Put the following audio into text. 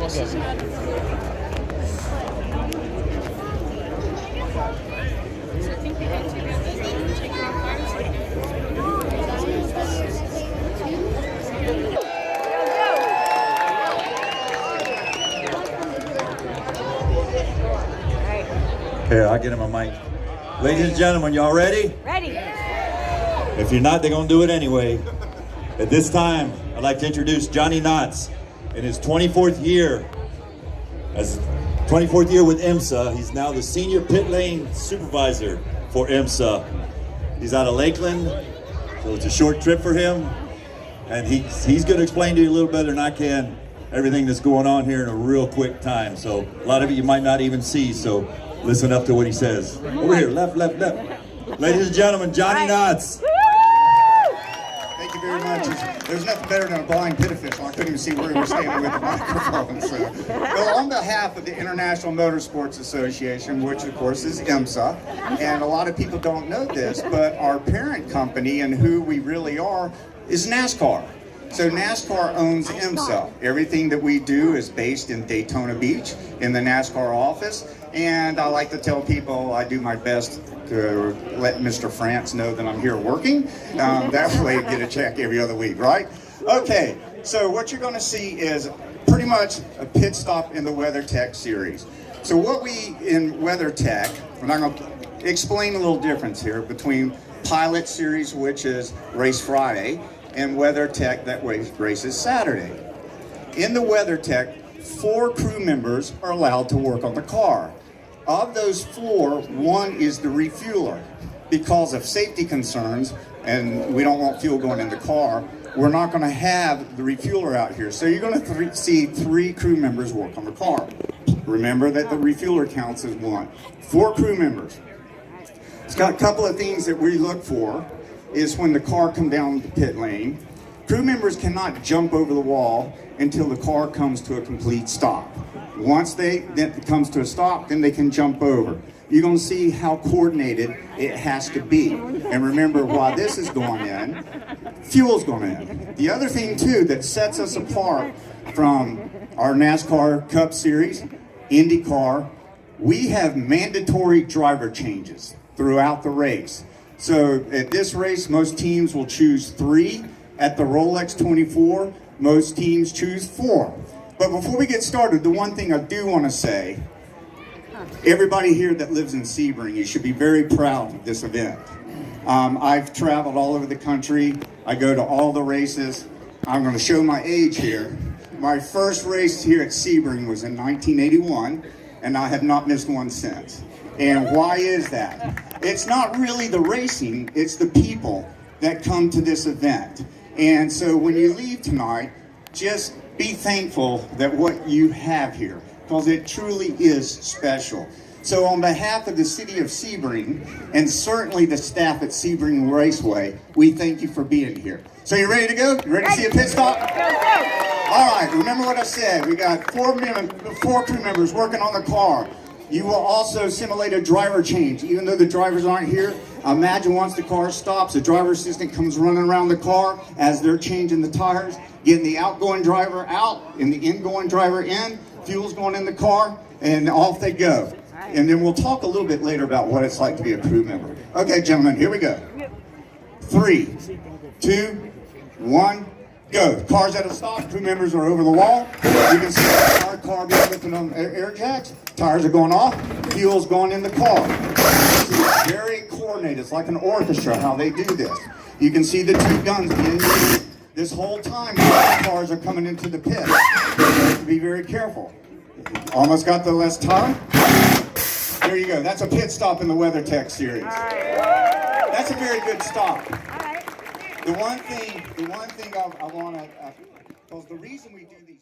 Here, I'll get him a mic. Ladies and gentlemen, y'all ready? Ready. If you're not, they're gonna do it anyway. At this time, I'd like to introduce Johnny Knotts in his 24th year. As 24th year with IMSA, he's now the senior pit lane supervisor for IMSA. He's out of Lakeland, so it's a short trip for him. And he's gonna explain to you a little better than I can everything that's going on here in a real quick time. So a lot of it you might not even see, so listen up to what he says. Over here, left. Ladies and gentlemen, Johnny Knotts. Thank you very much. There's nothing better than a blind pit official. I couldn't even see where he was standing with the microphone. So, well, on behalf of the International Motorsports Association, which of course is IMSA, and a lot of people don't know this, but our parent company and who we really are is NASCAR. So NASCAR owns IMSA. Everything that we do is based in Daytona Beach in the NASCAR office. And I like to tell people I do my best to let Mr. France know that I'm here working. That way you get a check every other week, right? Okay, so what you're gonna see is pretty much a pit stop in the WeatherTech series. So what we in WeatherTech, and I'm gonna explain a little difference here between Pilot Series, which is race Friday, and WeatherTech that races Saturday. In the WeatherTech, 4 crew members are allowed to work on the car. Of those 4, 1 is the refueler. Because of safety concerns, and we don't want fuel going in the car, we're not gonna have the refueler out here. So you're gonna see 3 crew members work on the car. Remember that the refueler counts as 1. 4 crew members. It's got a couple of things that we look for is when the car comes down the pit lane, crew members cannot jump over the wall until the car comes to a complete stop. Once it comes to a stop, then they can jump over. You're gonna see how coordinated it has to be. And remember, while this is going in, fuel's going in. The other thing too that sets us apart from our NASCAR Cup Series, IndyCar, we have mandatory driver changes throughout the race. So at this race, most teams will choose 3. At the Rolex 24, most teams choose 4. But before we get started, the one thing I do want to say, everybody here that lives in Sebring, you should be very proud of this event. I've traveled all over the country. I go to all the races. I'm going to show my age here. My first race here at Sebring was in 1981, and I have not missed one since. And why is that? It's not really the racing, it's the people that come to this event. And so when you leave tonight, just be thankful that what you have here, because it truly is special. So on behalf of the city of Sebring, and certainly the staff at Sebring Raceway, we thank you for being here. So you ready to go? You ready to see a pit stop? All right, remember what I said. We got 4 crew members working on the car. You will also simulate a driver change. Even though the drivers aren't here, imagine once the car stops, the driver assistant comes running around the car as they're changing the tires, getting the outgoing driver out and the ingoing driver in, fuel's going in the car, and off they go. And then we'll talk a little bit later about what it's like to be a crew member. Okay, gentlemen, here we go. 3, 2, 1. Go. Cars at a stop, crew members are over the wall. You can see our car being lifted on air jacks. Tires are going off. Fuel's going in the car. It's very coordinated. It's like an orchestra how they do this. You can see the 2 guns being used this whole time. Cars are coming into the pit. You have to be very careful. Almost got the last time. There you go. That's a pit stop in the WeatherTech series. That's a very good stop. The one thing I want to, because the reason we do these